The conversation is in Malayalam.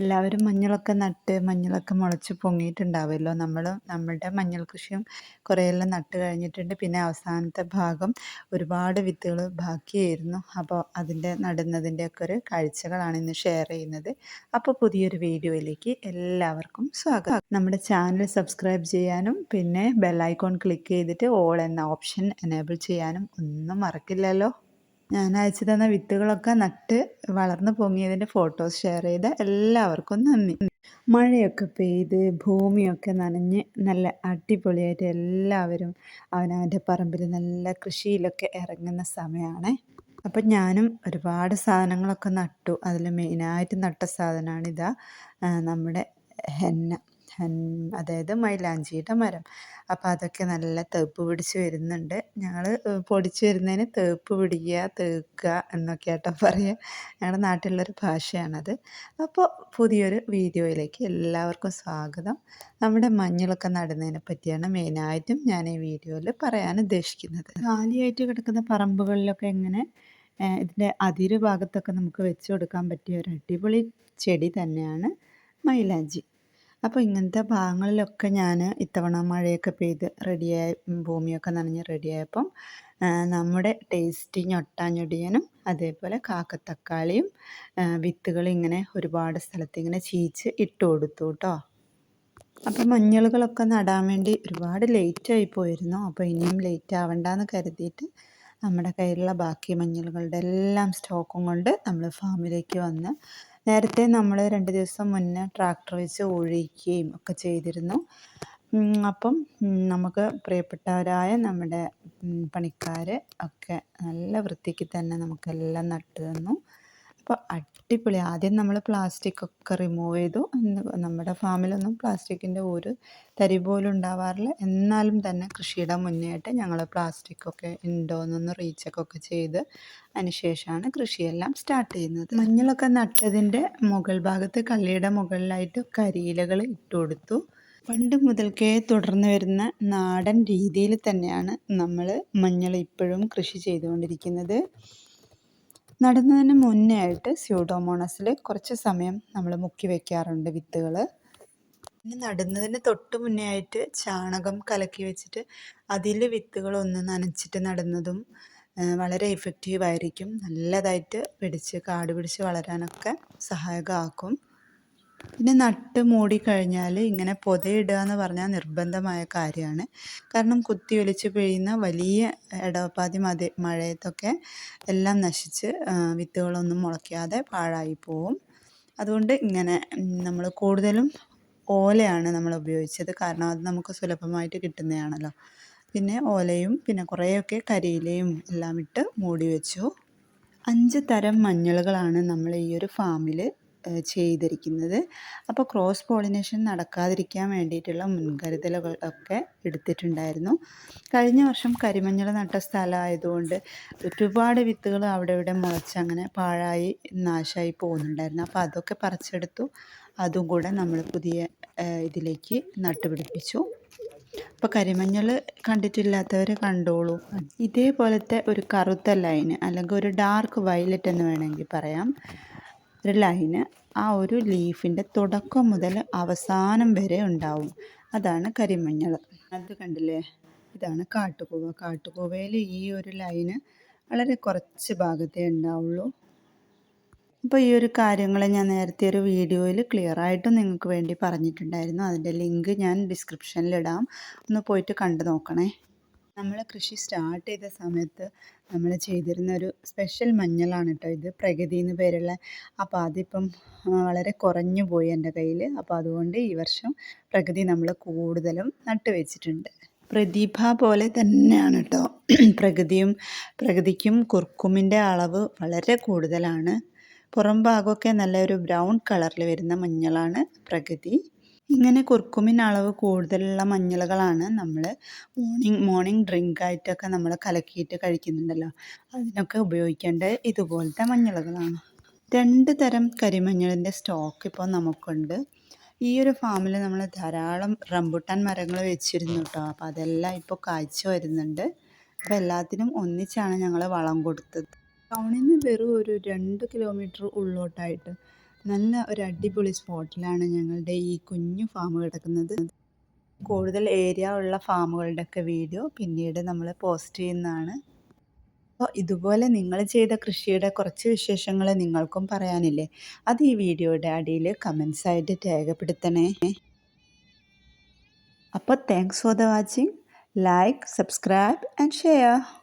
എല്ലാവരും മഞ്ഞളൊക്കെ നട്ട് മഞ്ഞളൊക്കെ മുളച്ച് പൊങ്ങിയിട്ടുണ്ടാവുമല്ലോ. നമ്മളുടെ മഞ്ഞൾ കൃഷിയും കുറേയെല്ലാം നട്ട് കഴിഞ്ഞിട്ടുണ്ട്. പിന്നെ അവസാനത്തെ ഭാഗം ഒരുപാട് വിത്തുകൾ ബാക്കിയായിരുന്നു. അപ്പോൾ അതിൻ്റെ നടുന്നതിൻ്റെയൊക്കെ ഒരു കാഴ്ചകളാണ് ഇന്ന് ഷെയർ ചെയ്യുന്നത്. അപ്പോൾ പുതിയൊരു വീഡിയോയിലേക്ക് എല്ലാവർക്കും സ്വാഗതം. നമ്മുടെ ചാനൽ സബ്സ്ക്രൈബ് ചെയ്യാനും പിന്നെ ബെല്ലൈക്കോൺ ക്ലിക്ക് ചെയ്തിട്ട് ഓൾ എന്ന ഓപ്ഷൻ എനേബിൾ ചെയ്യാനും ഒന്നും മറക്കില്ലല്ലോ. ഞാൻ അയച്ചു തന്ന വിത്തുകളൊക്കെ നട്ട് വളർന്നു പൊങ്ങിയതിൻ്റെ ഫോട്ടോസ് ഷെയർ ചെയ്ത എല്ലാവർക്കും നന്ദി. മഴയൊക്കെ പെയ്ത് ഭൂമിയൊക്കെ നനഞ്ഞ് നല്ല അടിപൊളിയായിട്ട് എല്ലാവരും അവനവൻ്റെ പറമ്പിൽ നല്ല കൃഷിയിലൊക്കെ ഇറങ്ങുന്ന സമയമാണ്. അപ്പം ഞാനും ഒരുപാട് സാധനങ്ങളൊക്കെ നട്ടു. അതിൽ മെയിനായിട്ട് നട്ട സാധനമാണിതാ, നമ്മുടെ ഹെന്ന അതായത് മൈലാഞ്ചിയുടെ മരം. അപ്പോൾ അതൊക്കെ നല്ല തേപ്പ് പിടിച്ച് വരുന്നുണ്ട്. ഞങ്ങൾ പൊടിച്ച് വരുന്നതിന് തേപ്പ് പിടിക്കുക, തേക്കുക എന്നൊക്കെ ആട്ടോ പറയുക. ഞങ്ങളുടെ നാട്ടിലുള്ളൊരു ഭാഷയാണത്. അപ്പോൾ പുതിയൊരു വീഡിയോയിലേക്ക് എല്ലാവർക്കും സ്വാഗതം. നമ്മുടെ മഞ്ഞളൊക്കെ നടുന്നതിനെ പറ്റിയാണ് മെയിനായിട്ടും ഞാൻ ഈ വീഡിയോയിൽ പറയാൻ ഉദ്ദേശിക്കുന്നത്. കാലിയായിട്ട് കിടക്കുന്ന പറമ്പുകളിലൊക്കെ എങ്ങനെ ഇതിൻ്റെ അതിര് ഭാഗത്തൊക്കെ നമുക്ക് വെച്ച് കൊടുക്കാൻ പറ്റിയ ഒരു അടിപൊളി ചെടി തന്നെയാണ് മൈലാഞ്ചി. അപ്പോൾ ഇങ്ങനത്തെ ഭാഗങ്ങളിലൊക്കെ ഞാൻ ഇത്തവണ മഴയൊക്കെ പെയ്ത് റെഡിയായി ഭൂമിയൊക്കെ നനഞ്ഞ് റെഡിയായപ്പം നമ്മുടെ ടേസ്റ്റി ഞൊട്ടാഞ്ഞൊടിയനും അതേപോലെ കാക്കത്തക്കാളിയും വിത്തുകൾ ഇങ്ങനെ ഒരുപാട് സ്ഥലത്ത് ഇങ്ങനെ ചീച്ച് ഇട്ട് കൊടുത്തു കേട്ടോ. അപ്പം മഞ്ഞളുകളൊക്കെ നടാൻ വേണ്ടി ഒരുപാട് ലേറ്റായി പോയിരുന്നു. അപ്പോൾ ഇനിയും ലേറ്റ് ആവണ്ടെന്ന് കരുതിയിട്ട് നമ്മുടെ കയ്യിലുള്ള ബാക്കി മഞ്ഞളുകളുടെ എല്ലാം സ്റ്റോക്കും കൊണ്ട് നമ്മൾ ഫാമിലേക്ക് വന്ന് നേരത്തെ നമ്മൾ 2 ദിവസം മുന്നേ ട്രാക്ടർ വെച്ച് ഒഴിക്കുകയും ഒക്കെ ചെയ്തിരുന്നു. അപ്പം നമുക്ക് പ്രിയപ്പെട്ടവരായ നമ്മുടെ പണിക്കാർ ഒക്കെ നല്ല വൃത്തിക്ക് തന്നെ നമുക്കെല്ലാം നട്ട് തന്നു. അപ്പോൾ അടിപൊളി. ആദ്യം നമ്മൾ പ്ലാസ്റ്റിക്കൊക്കെ റിമൂവ് ചെയ്തു. നമ്മുടെ ഫാമിലൊന്നും പ്ലാസ്റ്റിക്കിൻ്റെ ഒരു തരി പോലും ഉണ്ടാവാറില്ല. എന്നാലും തന്നെ കൃഷിയുടെ മുന്നേ ആയിട്ട് ഞങ്ങൾ പ്ലാസ്റ്റിക്കൊക്കെ ഉണ്ടോയെന്നൊന്ന് റീചെക്കൊക്കെ ചെയ്ത് അതിന് ശേഷമാണ് കൃഷിയെല്ലാം സ്റ്റാർട്ട് ചെയ്യുന്നത്. മഞ്ഞളൊക്കെ നട്ടതിൻ്റെ മുകൾ ഭാഗത്ത് കള്ളിയുടെ മുകളിലായിട്ട് കരിയിലകൾ ഇട്ട് കൊടുത്തു. പണ്ട് മുതൽക്കേ തുടർന്ന് വരുന്ന നാടൻ രീതിയിൽ തന്നെയാണ് നമ്മൾ മഞ്ഞൾ ഇപ്പോഴും കൃഷി ചെയ്തുകൊണ്ടിരിക്കുന്നത്. നടുന്നതിന് മുന്നേ ആയിട്ട് സ്യൂഡോമോണസിൽ കുറച്ച് സമയം നമ്മൾ മുക്കി വയ്ക്കാറുണ്ട് വിത്തുകൾ. പിന്നെ നടുന്നതിന് തൊട്ട് മുന്നേ ആയിട്ട് ചാണകം കലക്കി വെച്ചിട്ട് അതിൽ വിത്തുകളൊന്ന് നനച്ചിട്ട് നടുന്നതും വളരെ എഫക്റ്റീവായിരിക്കും. നല്ലതായിട്ട് കാട് പിടിച്ച് വളരാനൊക്കെ സഹായകമാക്കും. പിന്നെ നട്ട് മൂടിക്കഴിഞ്ഞാൽ ഇങ്ങനെ പൊതയിടുക എന്ന് പറഞ്ഞാൽ നിർബന്ധമായ കാര്യമാണ്. കാരണം കുത്തി ഒലിച്ച് പിഴിയുന്ന വലിയ ഇടവപ്പാതി മഴയത്തൊക്കെ എല്ലാം നശിച്ച് വിത്തുകളൊന്നും മുളയ്ക്കാതെ പാഴായി പോവും. അതുകൊണ്ട് ഇങ്ങനെ നമ്മൾ കൂടുതലും ഓലയാണ് നമ്മൾ ഉപയോഗിച്ചത്. കാരണം അത് നമുക്ക് സുലഭമായിട്ട് കിട്ടുന്നതാണല്ലോ. പിന്നെ ഓലയും പിന്നെ കുറേയൊക്കെ കരിയിലയും എല്ലാം ഇട്ട് മൂടി വെച്ചു. 5 തരം മഞ്ഞളുകളാണ് നമ്മൾ ഈ ഒരു ഫാമിൽ ചെയ്തിരിക്കുന്നത്. അപ്പോൾ ക്രോസ് പോളിനേഷൻ നടക്കാതിരിക്കാൻ വേണ്ടിയിട്ടുള്ള മുൻകരുതലുകളൊക്കെ എടുത്തിട്ടുണ്ടായിരുന്നു. കഴിഞ്ഞ വർഷം കരിമഞ്ഞൾ നട്ട സ്ഥലമായതുകൊണ്ട് ഒരുപാട് വിത്തുകൾ അവിടെ ഇവിടെ മുളച്ചങ്ങനെ പാഴായി നാശമായി പോകുന്നുണ്ടായിരുന്നു. അപ്പോൾ അതൊക്കെ പറിച്ചെടുത്തു. അതും കൂടെ നമ്മൾ പുതിയ ഇതിലേക്ക് നട്ടുപിടിപ്പിച്ചു. അപ്പോൾ കരിമഞ്ഞൾ കണ്ടിട്ടില്ലാത്തവർ കണ്ടോളൂ. ഇതേപോലത്തെ ഒരു കറുത്ത ലൈന് അല്ലെങ്കിൽ ഒരു ഡാർക്ക് വയലറ്റ് എന്ന് വേണമെങ്കിൽ പറയാം, ഒരു ലൈന് ആ ഒരു ലീഫിൻ്റെ തുടക്കം മുതൽ അവസാനം വരെ ഉണ്ടാവും. അതാണ് കരിമഞ്ഞൾ. അത് കണ്ടില്ലേ, ഇതാണ് കാട്ടുകൂവ. കാട്ടുകൂവയിൽ ഈ ഒരു ലൈന് വളരെ കുറച്ച് ഭാഗത്തേ ഉണ്ടാവുള്ളൂ. അപ്പോൾ ഈ ഒരു കാര്യങ്ങൾ ഞാൻ നേരത്തെ ഒരു വീഡിയോയിൽ ക്ലിയറായിട്ടും നിങ്ങൾക്ക് വേണ്ടി പറഞ്ഞിട്ടുണ്ടായിരുന്നു. അതിൻ്റെ ലിങ്ക് ഞാൻ ഡിസ്ക്രിപ്ഷനിലിടാം. ഒന്ന് പോയിട്ട് കണ്ടു നോക്കണേ. നമ്മൾ കൃഷി സ്റ്റാർട്ട് ചെയ്ത സമയത്ത് നമ്മൾ ചെയ്തിരുന്ന ഒരു സ്പെഷ്യൽ മഞ്ഞളാണ് കേട്ടോ ഇത്, പ്രഗതി എന്ന് പേരുള്ള. അപ്പോൾ അതിപ്പം വളരെ കുറഞ്ഞു പോയി എൻ്റെ കയ്യിൽ. അപ്പോൾ അതുകൊണ്ട് ഈ വർഷം പ്രഗതി നമ്മൾ കൂടുതലും നട്ടുവെച്ചിട്ടുണ്ട്. പ്രതിഭ പോലെ തന്നെയാണ് കേട്ടോ പ്രഗതിക്കും കുർക്കുമിൻ്റെ അളവ് വളരെ കൂടുതലാണ്. പുറം ഭാഗമൊക്കെ നല്ലൊരു ബ്രൗൺ കളറിൽ വരുന്ന മഞ്ഞളാണ് പ്രഗതി. ഇങ്ങനെ കുർക്കുമിൻ അളവ് കൂടുതലുള്ള മഞ്ഞളുകളാണ് നമ്മൾ മോർണിംഗ് ഡ്രിങ്കായിട്ടൊക്കെ നമ്മൾ കലക്കിയിട്ട് കഴിക്കുന്നുണ്ടല്ലോ, അതിനൊക്കെ ഉപയോഗിക്കേണ്ട ഇതുപോലത്തെ മഞ്ഞളുകളാണ്. 2 തരം കരിമഞ്ഞളിൻ്റെ സ്റ്റോക്ക് ഇപ്പോൾ നമുക്കുണ്ട്. ഈ ഒരു ഫാമിൽ നമ്മൾ ധാരാളം റംബുട്ടാൻ മരങ്ങൾ വെച്ചിരുന്നു കേട്ടോ. അപ്പോൾ അതെല്ലാം ഇപ്പോൾ കായ്ച്ചു വരുന്നുണ്ട്. അപ്പോൾ എല്ലാത്തിനും ഒന്നിച്ചാണ് ഞങ്ങൾ വളം കൊടുത്തത്. ടൗണിൽ നിന്ന് വെറും ഒരു 2 കിലോമീറ്റർ ഉള്ളോട്ടായിട്ട് നല്ല ഒരു അടിപൊളി സ്പോട്ടിലാണ് ഞങ്ങളുടെ ഈ കുഞ്ഞു ഫാം കിടക്കുന്നത്. കൂടുതൽ ഏരിയ ഉള്ള ഫാമുകളുടെയൊക്കെ വീഡിയോ പിന്നീട് നമ്മൾ പോസ്റ്റ് ചെയ്യുന്നതാണ്. അപ്പോൾ ഇതുപോലെ നിങ്ങൾ ചെയ്ത കൃഷിയുടെ കുറച്ച് വിശേഷങ്ങൾ നിങ്ങൾക്കും പറയാനില്ലേ? അത് ഈ വീഡിയോയുടെ അടിയിൽ കമൻസ് ആയിട്ട് രേഖപ്പെടുത്തണേ. അപ്പോൾ thanks for the watching. Like, subscribe and share.